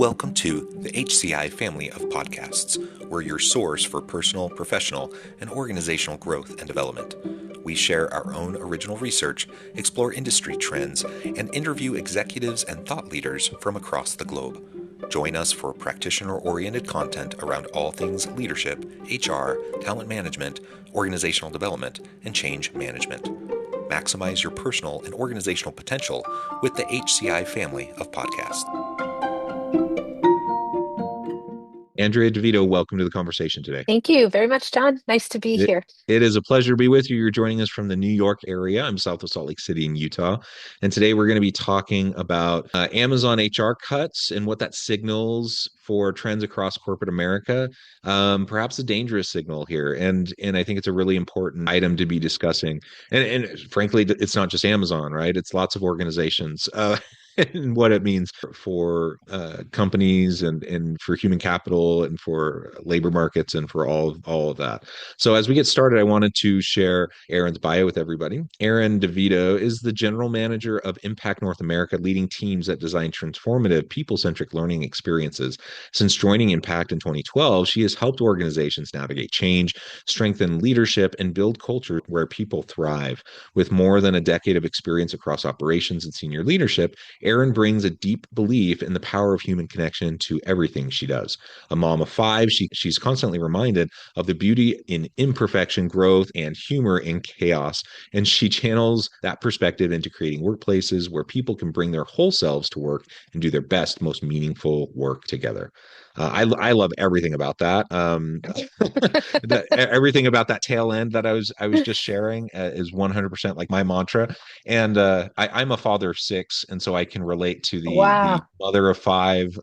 Welcome to the HCI family of podcasts. We're your source for personal, professional, and organizational growth and development. We share our own original research, explore industry trends, and interview executives and thought leaders from across the globe. Join us for practitioner-oriented content around all things leadership, HR, talent management, organizational development, and change management. Maximize your personal and organizational potential with the HCI family of podcasts. Andrea DeVito, welcome to the conversation today. Thank you very much, John. Nice to be It, here. it is a pleasure to be with you. You're joining us from the New York area. I'm south of Salt Lake City in Utah. And today we're going to be talking about Amazon HR cuts and what that signals for trends across corporate America. Perhaps a dangerous signal here. And I think it's a really important item to be discussing. And frankly, it's not just Amazon, right? It's lots of organizations. And what it means for companies and for human capital and for labor markets and for all of that. So as we get started, I wanted to share Erin's bio with everybody. Erin DeVito is the general manager of Impact North America, leading teams that design transformative, people-centric learning experiences. Since joining Impact in 2012, she has helped organizations navigate change, strengthen leadership, and build culture where people thrive. With more than a decade of experience across operations and senior leadership, Erin brings a deep belief in the power of human connection to everything she does. A mom of five, she's constantly reminded of the beauty in imperfection, growth, and humor in chaos. And she channels that perspective into creating workplaces where people can bring their whole selves to work and do their best, most meaningful work together. I love everything about that. Everything about that tail end that I was just sharing is 100% like my mantra. And I'm a father of six, and so I can relate to the Wow. mother of five.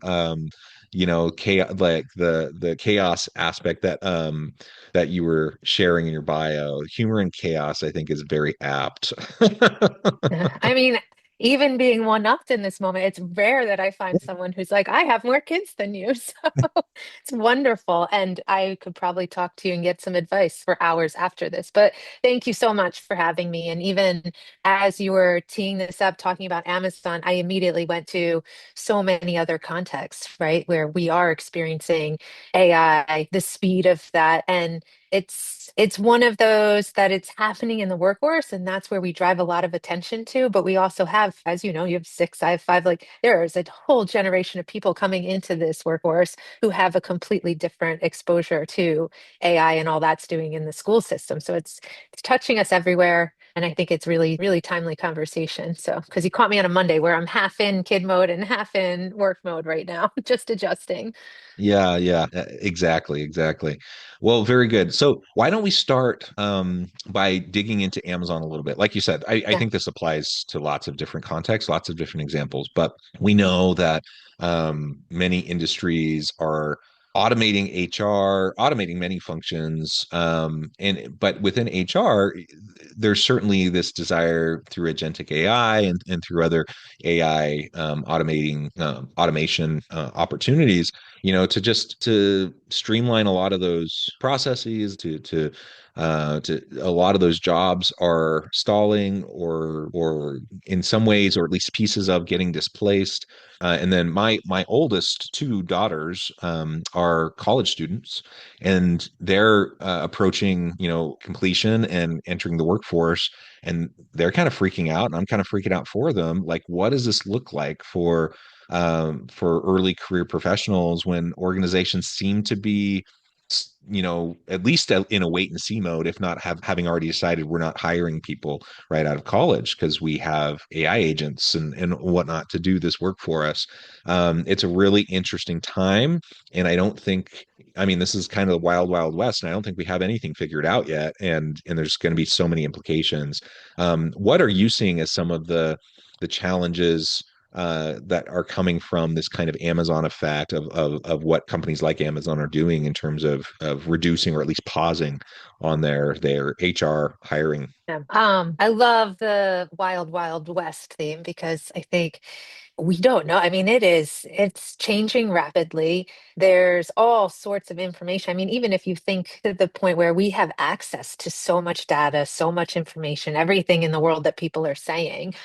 Chaos, like the chaos aspect that you were sharing in your bio. Humor and chaos, I think, is very apt. I mean, even being one-upped in this moment, it's rare that I find someone who's like, I have more kids than you. So it's wonderful. And I could probably talk to you and get some advice for hours after this. But thank you so much for having me. And even as you were teeing this up, talking about Amazon, I immediately went to so many other contexts, right? Where we are experiencing AI, the speed of that. And it's one of those that it's happening in the workforce, and that's where we drive a lot of attention to. But we also have, as you know, you have six, I have five. Like there is a whole generation of people coming into this workforce who have a completely different exposure to AI and all that's doing in the school system. So it's touching us everywhere. And I think it's really, really timely conversation. So, because you caught me on a Monday where I'm half in kid mode and half in work mode right now, just adjusting. Yeah, exactly. Well, very good. So why don't we start by digging into Amazon a little bit? Like you said, I Yeah. think this applies to lots of different contexts, lots of different examples, but we know that many industries are automating HR, automating many functions, and but within HR, there's certainly this desire through agentic AI and through other AI automation opportunities, to streamline a lot of those processes, to a lot of those jobs are stalling or in some ways, or at least pieces of getting displaced. And then my oldest two daughters are college students, and they're approaching completion and entering the workforce, and they're kind of freaking out, and I'm kind of freaking out for them. Like, what does this look like for early career professionals when organizations seem to be, at least in a wait and see mode, if not having already decided we're not hiring people right out of college because we have AI agents and whatnot to do this work for us. It's a really interesting time. And I mean, this is kind of the wild, wild west, and I don't think we have anything figured out yet. And there's going to be so many implications. What are you seeing as some of the challenges that are coming from this kind of Amazon effect of what companies like Amazon are doing in terms of reducing or at least pausing on their HR hiring? Yeah. I love the Wild Wild West theme because I think we don't know. I mean, it's changing rapidly. There's all sorts of information. I mean, even if you think to the point where we have access to so much data, so much information, everything in the world that people are saying,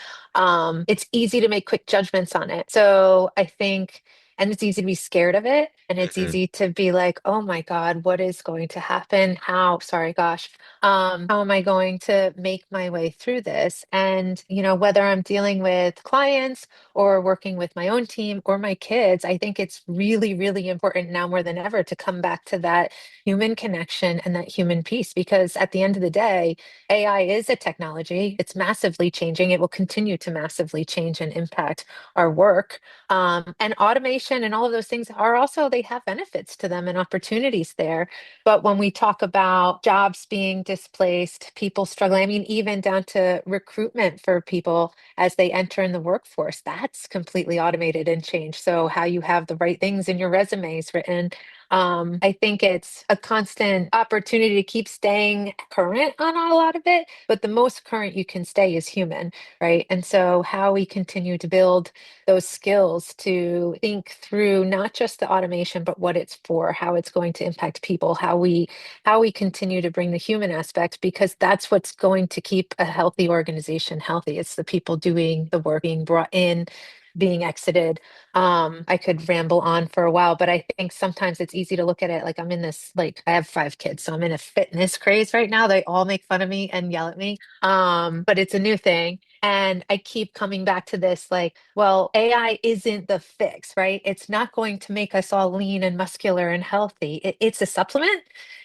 it's easy to make quick judgments on it. So I think And it's easy to be scared of it. And it's Mhm. easy to be like, oh my God, what is going to happen? Sorry, gosh, how am I going to make my way through this? And, whether I'm dealing with clients or working with my own team or my kids, I think it's really, really important now more than ever to come back to that human connection and that human piece. Because at the end of the day, AI is a technology. It's massively changing. It will continue to massively change and impact our work. And automation and all of those things are also, they have benefits to them and opportunities there. But when we talk about jobs being displaced, people struggling, I mean, even down to recruitment for people as they enter in the workforce, that's completely automated and changed. So, how you have the right things in your resumes written. I think it's a constant opportunity to keep staying current on a lot of it, but the most current you can stay is human, right? And so, how we continue to build those skills to think through not just the automation, but what it's for, how it's going to impact people, how we continue to bring the human aspect, because that's what's going to keep a healthy organization healthy. It's the people doing the work, being brought in, being exited. I could ramble on for a while, but I think sometimes it's easy to look at it like I'm in this, like I have 5 kids, so I'm in a fitness craze right now. They all make fun of me and yell at me. But it's a new thing. And I keep coming back to this, like, well, AI isn't the fix, right? It's not going to make us all lean and muscular and healthy. It's a supplement.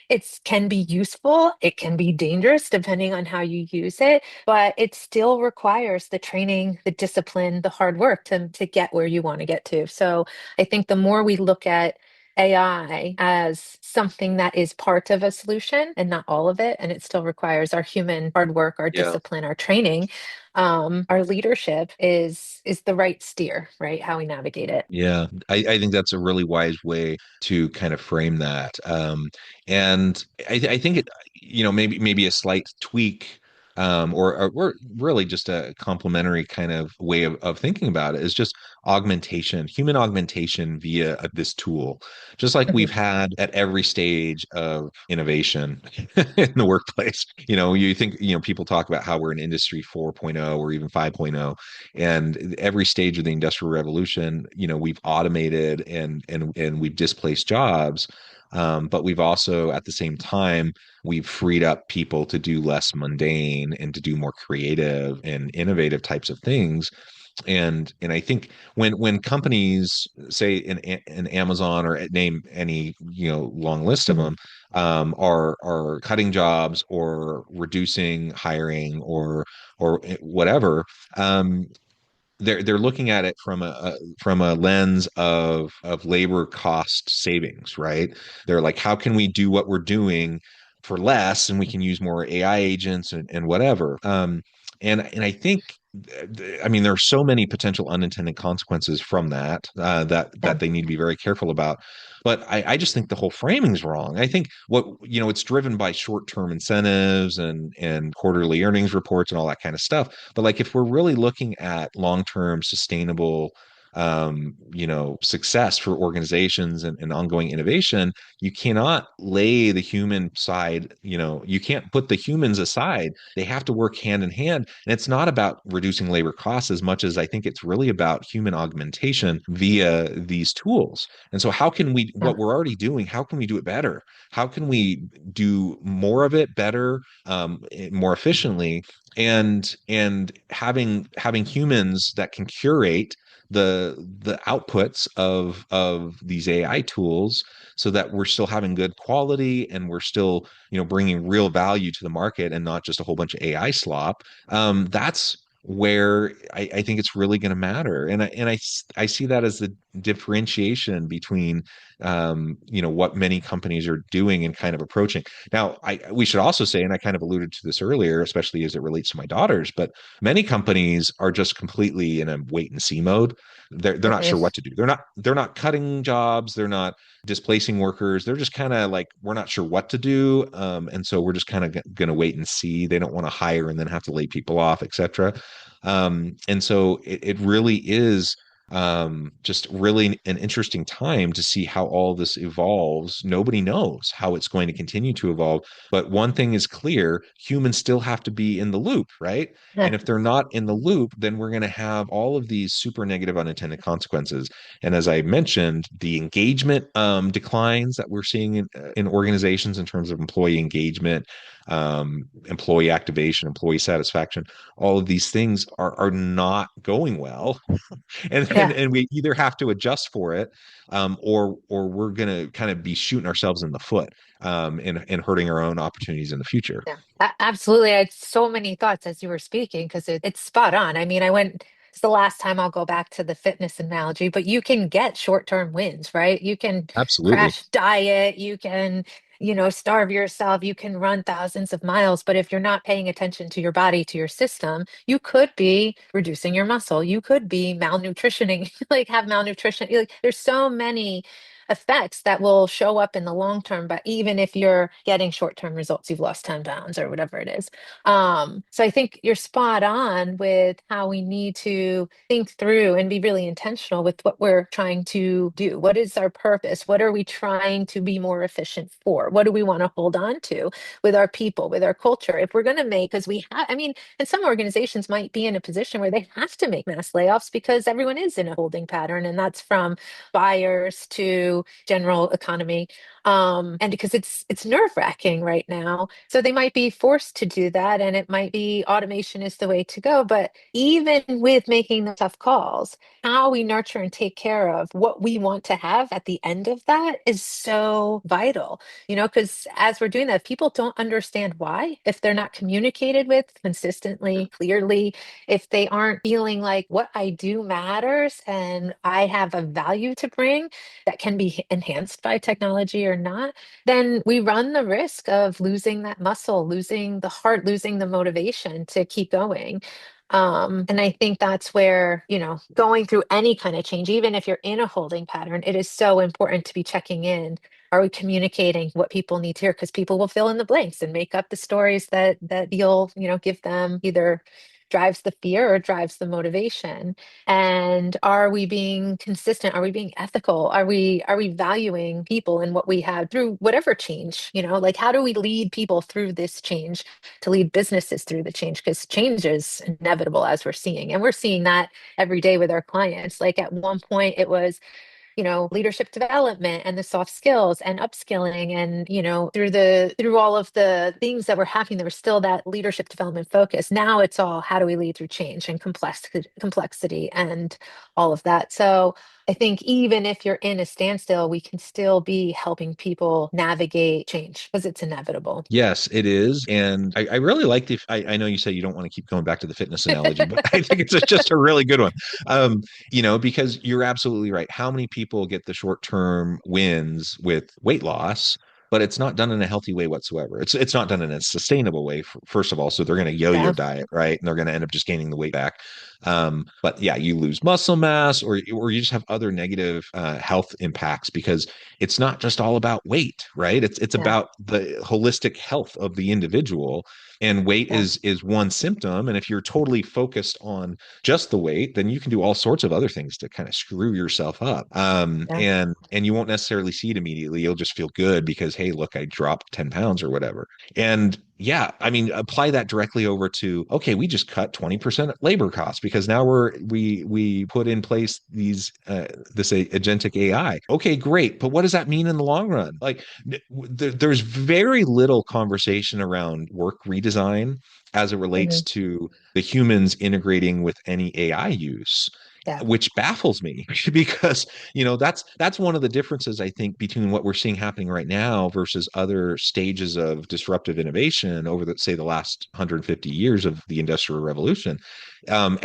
It can be useful. It can be dangerous depending on how you use it, but it still requires the training, the discipline, the hard work to get where you want to get to. So I think the more we look at AI as something that is part of a solution and not all of it, and it still requires our human hard work, our Yeah. discipline, our training, our leadership is the right steer, right? How we navigate it. Yeah, I think that's a really wise way to kind of frame that. And I think it, maybe a slight tweak, or really just a complementary kind of way of thinking about it is just augmentation, human augmentation via this tool, just like we've Mhm. had at every stage of innovation in the workplace. You think, people talk about how we're in industry 4.0 or even 5.0, and every stage of the industrial revolution, we've automated and we've displaced jobs, but we've also at the same time we've freed up people to do less mundane and to do more creative and innovative types of things. And I think when companies say in Amazon, or name any long list of Mhm. them, are cutting jobs or reducing hiring or whatever, um, they're looking at it from a lens of labor cost savings, right? They're like, how can we do what we're doing for less, and we can use more AI agents and whatever. And I think, I mean, there are so many potential unintended consequences from that, Yeah. that they need to be very careful about. But I just think the whole framing's wrong. I think it's driven by short-term incentives and quarterly earnings reports and all that kind of stuff. But like, if we're really looking at long-term sustainable, success for organizations and ongoing innovation, you cannot lay the human side, you can't put the humans aside. They have to work hand in hand. And it's not about reducing labor costs as much as I think it's really about human augmentation via these tools. And so what Yeah. we're already doing, how can we do it better? How can we do more of it better, more efficiently? And having humans that can curate the outputs of these AI tools, so that we're still having good quality and we're still bringing real value to the market and not just a whole bunch of AI slop. That's where I think it's really going to matter, and I see that as the differentiation between what many companies are doing and kind of approaching. Now, we should also say, and I kind of alluded to this earlier, especially as it relates to my daughters, but many companies are just completely in a wait and see mode. They're not sure Mhm. what to do. They're not cutting jobs. They're not displacing workers. They're just kind of like, we're not sure what to do, and so we're just kind of going to wait and see. They don't want to hire and then have to lay people off, etc. And so it really is Just really an interesting time to see how all this evolves. Nobody knows how it's going to continue to evolve. But one thing is clear, humans still have to be in the loop, right? And if they're not in the loop, then we're going to have all of these super negative unintended consequences. And as I mentioned, the engagement declines that we're seeing in organizations in terms of employee engagement, employee activation, employee satisfaction, all of these things are not going well. And Yeah. and we either have to adjust for it, or we're gonna kind of be shooting ourselves in the foot, and hurting our own opportunities in the future. Yeah, absolutely. I had so many thoughts as you were speaking because it's spot on. I mean, it's the last time I'll go back to the fitness analogy, but you can get short-term wins, right? You can Absolutely. crash diet, you can, starve yourself, you can run thousands of miles, but if you're not paying attention to your body, to your system, you could be reducing your muscle. You could be malnutritioning, like have malnutrition. Like, there's so many effects that will show up in the long term. But even if you're getting short-term results, you've lost 10 pounds or whatever it is. So I think you're spot on with how we need to think through and be really intentional with what we're trying to do. What is our purpose? What are we trying to be more efficient for? What do we want to hold on to with our people, with our culture? If we're going to make, because we have, I mean, and some organizations might be in a position where they have to make mass layoffs because everyone is in a holding pattern, and that's from buyers to general economy. And because it's nerve-wracking right now. So they might be forced to do that, and it might be automation is the way to go. But even with making the tough calls, how we nurture and take care of what we want to have at the end of that is so vital, because as we're doing that, people don't understand why, if they're not communicated with consistently, clearly, if they aren't feeling like what I do matters and I have a value to bring that can be enhanced by technology or not, then we run the risk of losing that muscle, losing the heart, losing the motivation to keep going. And I think that's where, going through any kind of change, even if you're in a holding pattern, it is so important to be checking in. Are we communicating what people need to hear? Because people will fill in the blanks and make up the stories that you'll, give them either drives the fear or drives the motivation. And are we being consistent? Are we being ethical? Are we valuing people and what we have through whatever change? Like, how do we lead people through this change, to lead businesses through the change? Because change is inevitable, as we're seeing. And we're seeing that every day with our clients. Like, at one point it was, leadership development and the soft skills and upskilling, and through all of the things that were happening, there was still that leadership development focus. Now it's all, how do we lead through change and complexity and all of that. So I think even if you're in a standstill, we can still be helping people navigate change because it's inevitable. Yes, it is. And I really like I know you say you don't want to keep going back to the fitness analogy, but I think it's just a really good one. Because you're absolutely right. How many people get the short-term wins with weight loss, but it's not done in a healthy way whatsoever. It's not done in a sustainable way, first of all. So they're going to yo-yo Yeah, diet, right? And they're going to end up just gaining the weight back. But yeah, you lose muscle mass, or you just have other negative health impacts because it's not just all about weight, right? It's yeah, about the holistic health of the individual. And weight yeah, is one symptom. And if you're totally focused on just the weight, then you can do all sorts of other things to kind of screw yourself up. yeah, And you won't necessarily see it immediately. You'll just feel good because, hey, look, I dropped 10 pounds or whatever. And yeah, I mean, apply that directly over to, okay, we just cut 20% labor costs because now we put in place this agentic AI. Okay, great. But what does that mean in the long run? Like, there's very little conversation around work redesign as it relates mhm, to the humans integrating with any AI use, yeah, which baffles me because that's one of the differences, I think, between what we're seeing happening right now versus other stages of disruptive innovation over the last 150 years of the Industrial Revolution. At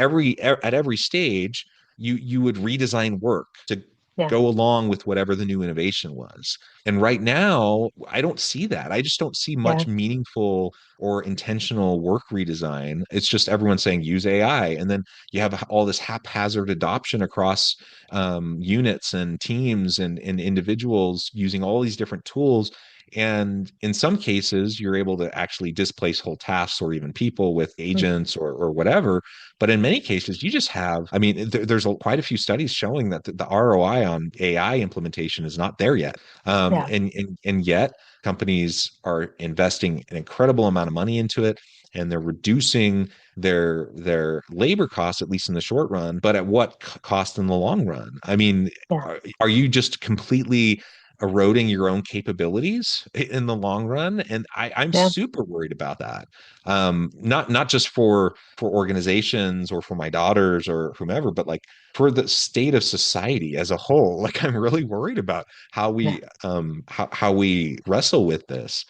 every stage, you would redesign work to yeah, go along with whatever the new innovation was. And right now, I don't see that. I just don't see yeah, much meaningful or intentional work redesign. It's just everyone saying use AI. And then you have all this haphazard adoption across units and teams and individuals using all these different tools. And in some cases, you're able to actually displace whole tasks or even people with Mm. agents or whatever. But in many cases, you just have, I mean, there's quite a few studies showing that the ROI on AI implementation is not there yet. Yeah, And yet companies are investing an incredible amount of money into it, and they're reducing their labor costs, at least in the short run, but at what cost in the long run? I mean, yeah, are you just completely eroding your own capabilities in the long run? And I'm yeah, super worried about that. Not just for organizations or for my daughters or whomever, but like for the state of society as a whole. Like I'm really worried about yeah, how we wrestle with this.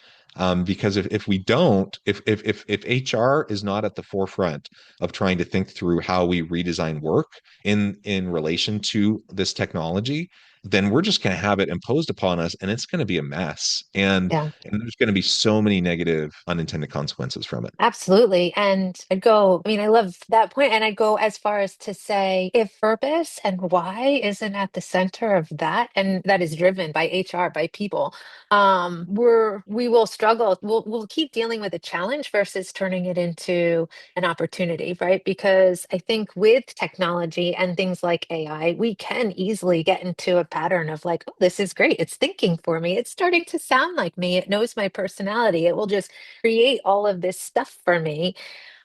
Because if we don't, if HR is not at the forefront of trying to think through how we redesign work in relation to this technology, then we're just going to have it imposed upon us, and it's going to be a mess. yeah. And there's going to be so many negative unintended consequences from it. Absolutely. And I'd go, I mean, I love that point. And I'd go as far as to say if purpose and why isn't at the center of that, and that is driven by HR, by people, we will struggle. We'll keep dealing with a challenge versus turning it into an opportunity, right? Because I think with technology and things like AI, we can easily get into a pattern of like, oh, this is great. It's thinking for me. It's starting to sound like me. It knows my personality. It will just create all of this stuff for me.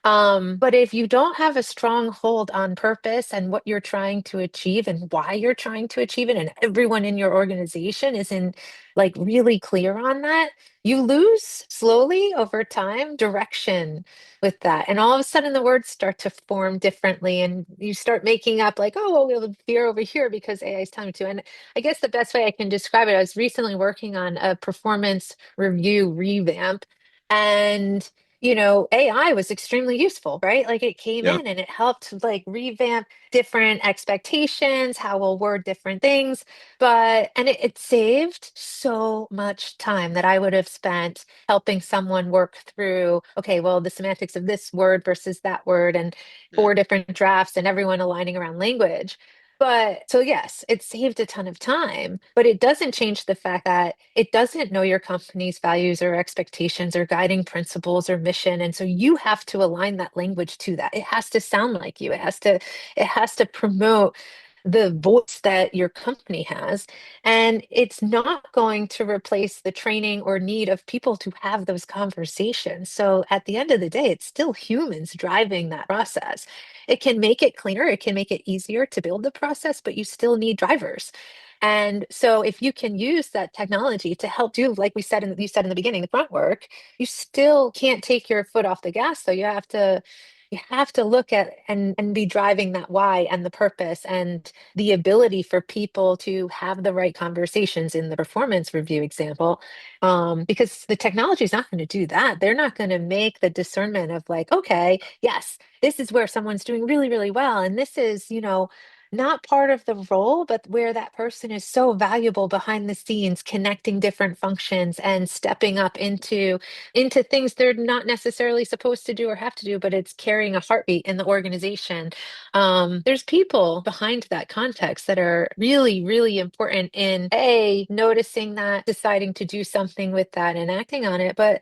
But if you don't have a strong hold on purpose and what you're trying to achieve and why you're trying to achieve it, and everyone in your organization isn't like really clear on that, you lose slowly over time direction with that. And all of a sudden the words start to form differently and you start making up like, oh, well, we'll veer over here because AI is telling me to. And I guess the best way I can describe it, I was recently working on a performance review revamp. And AI was extremely useful, right? Like it came Yeah. in and it helped like revamp different expectations, how we'll word different things. And it saved so much time that I would have spent helping someone work through, okay, well, the semantics of this word versus that word and Yeah. four different drafts and everyone aligning around language. But so, yes, it saved a ton of time, but it doesn't change the fact that it doesn't know your company's values or expectations or guiding principles or mission. And so you have to align that language to that. It has to sound like you. It has to promote the voice that your company has. And it's not going to replace the training or need of people to have those conversations. So at the end of the day, it's still humans driving that process. It can make it cleaner, it can make it easier to build the process, but you still need drivers. And so if you can use that technology to help do, like you said in the beginning, the front work, you still can't take your foot off the gas. So you have to look at and be driving that why and the purpose and the ability for people to have the right conversations in the performance review example. Because the technology is not going to do that. They're not going to make the discernment of like, okay, yes, this is where someone's doing really, really well. And this is, not part of the role, but where that person is so valuable behind the scenes, connecting different functions and stepping up into things they're not necessarily supposed to do or have to do, but it's carrying a heartbeat in the organization. There's people behind that context that are really, really important in noticing that, deciding to do something with that and acting on it, but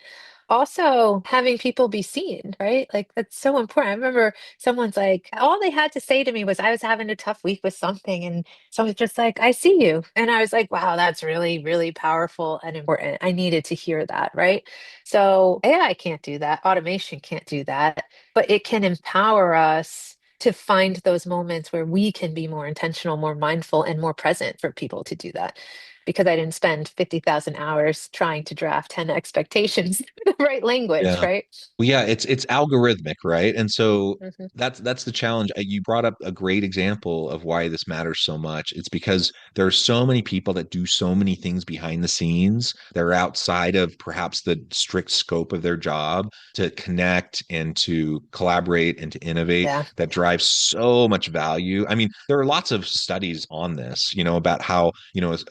also having people be seen, right? Like that's so important. I remember someone's like, all they had to say to me was I was having a tough week with something. And someone's just like, I see you. And I was like, wow, that's really, really powerful and important. I needed to hear that, right? So AI can't do that. Automation can't do that, but it can empower us to find those moments where we can be more intentional, more mindful, and more present for people to do that. Because I didn't spend 50,000 hours trying to draft 10 expectations, the right language, Yeah. right? Well, yeah, it's algorithmic, right? And so Hmm. that's the challenge. You brought up a great example of why this matters so much. It's because there are so many people that do so many things behind the scenes that are outside of perhaps the strict scope of their job to connect and to collaborate and to innovate Yeah. that drives so much value. I mean, there are lots of studies on this, about how,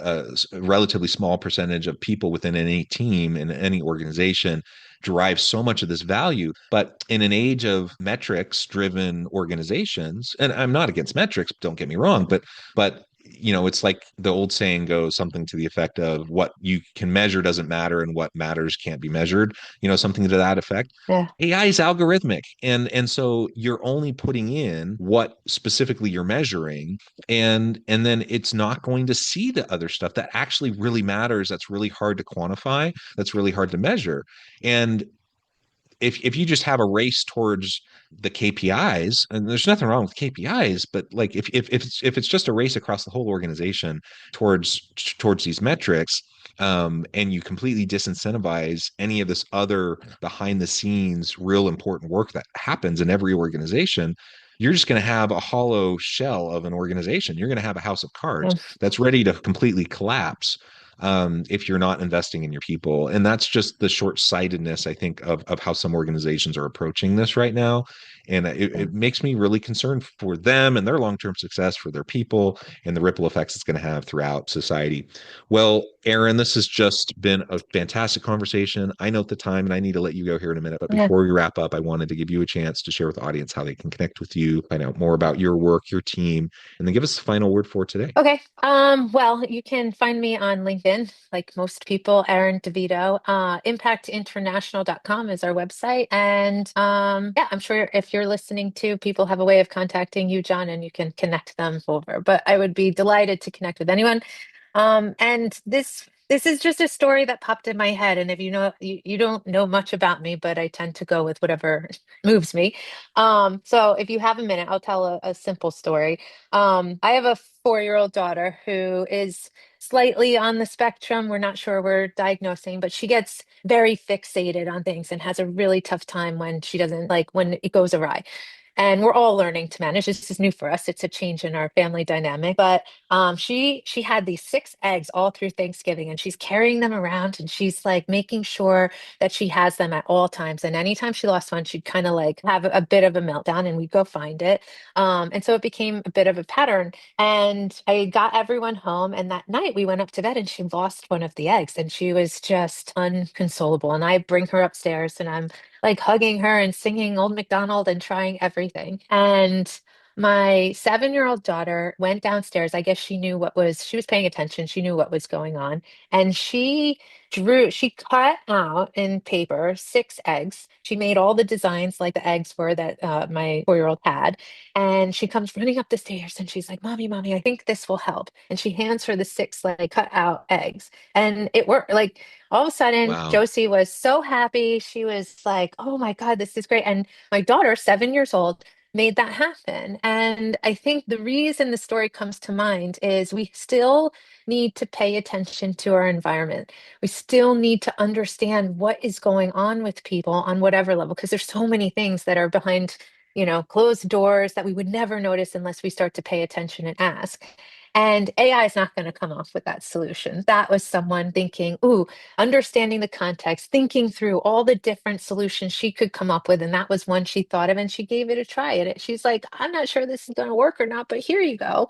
a relatively small percentage of people within any team in any organization derive so much of this value. But in an age of metrics driven organizations, and I'm not against metrics, don't get me wrong, but it's like the old saying goes, something to the effect of what you can measure doesn't matter and what matters can't be measured, something to that effect. Yeah. AI is algorithmic, and so you're only putting in what specifically you're measuring, and then it's not going to see the other stuff that actually really matters, that's really hard to quantify, that's really hard to measure. And if you just have a race towards the KPIs, and there's nothing wrong with KPIs, but like if it's just a race across the whole organization towards these metrics, and you completely disincentivize any of this other behind the scenes, real important work that happens in every organization, you're just going to have a hollow shell of an organization. You're going to have a house of cards Yeah. that's ready to completely collapse, if you're not investing in your people. And that's just the short-sightedness, I think, of how some organizations are approaching this right now. And it makes me really concerned for them and their long-term success, for their people, and the ripple effects it's going to have throughout society. Well, Erin, this has just been a fantastic conversation. I note the time and I need to let you go here in a minute. But Yeah. before we wrap up, I wanted to give you a chance to share with the audience how they can connect with you, find out more about your work, your team, and then give us the final word for today. Okay. Well, you can find me on LinkedIn, like most people, Erin DeVito. Impactinternational.com is our website. And yeah, I'm sure if you're listening to, people have a way of contacting you, John, and you can connect them over. But I would be delighted to connect with anyone. And this is just a story that popped in my head. And if you don't know much about me, but I tend to go with whatever moves me. So if you have a minute, I'll tell a simple story. I have a 4-year-old daughter who is slightly on the spectrum. We're not sure we're diagnosing, but she gets very fixated on things and has a really tough time when she doesn't like when it goes awry. And we're all learning to manage. This is new for us. It's a change in our family dynamic. But she had these 6 eggs all through Thanksgiving, and she's carrying them around, and she's like making sure that she has them at all times. And anytime she lost one, she'd kind of like have a bit of a meltdown, and we'd go find it. And so it became a bit of a pattern. And I got everyone home, and that night we went up to bed, and she lost one of the eggs, and she was just unconsolable. And I bring her upstairs, and I'm like hugging her and singing Old MacDonald and trying everything. And my 7-year-old daughter went downstairs. I guess she was paying attention. She knew what was going on. And she cut out in paper 6 eggs. She made all the designs like the eggs were that my 4-year-old had. And she comes running up the stairs and she's like, Mommy, Mommy, I think this will help. And she hands her the 6 like cut out eggs. And it worked. Like all of a sudden, Wow. Josie was so happy. She was like, oh my God, this is great. And my daughter, 7 years old, made that happen. And I think the reason the story comes to mind is we still need to pay attention to our environment. We still need to understand what is going on with people on whatever level, because there's so many things that are behind, closed doors that we would never notice unless we start to pay attention and ask. And AI is not going to come off with that solution. That was someone thinking, ooh, understanding the context, thinking through all the different solutions she could come up with. And that was one she thought of and she gave it a try. And she's like, I'm not sure this is going to work or not, but here you go.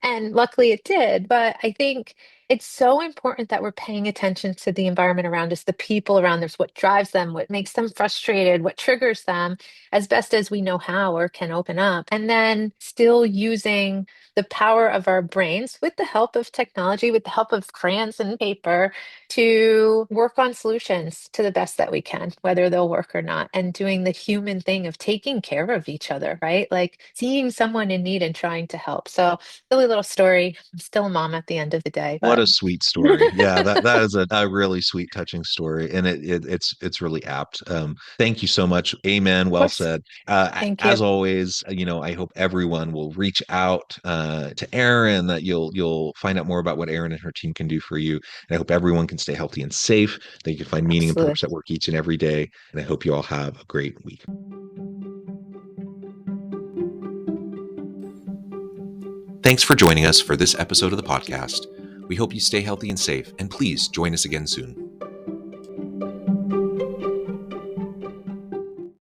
And luckily it did. But I think it's so important that we're paying attention to the environment around us, the people around us, what drives them, what makes them frustrated, what triggers them, as best as we know how or can open up. And then still using the power of our brains with the help of technology, with the help of crayons and paper to work on solutions to the best that we can, whether they'll work or not, and doing the human thing of taking care of each other, right? Like seeing someone in need and trying to help. So silly little story. I'm still a mom at the end of the day, What but a sweet story. Yeah, that is a really sweet, touching story, and it's really apt. Thank you so much. Amen. of Well course, said. thank you. As always, I hope everyone will reach out to Erin. That you'll find out more about what Erin and her team can do for you. And I hope everyone can stay healthy and safe. That you can find meaning and Absolutely. purpose at work each and every day. And I hope you all have a great week. Thanks for joining us for this episode of the podcast. We hope you stay healthy and safe, and please join us again soon.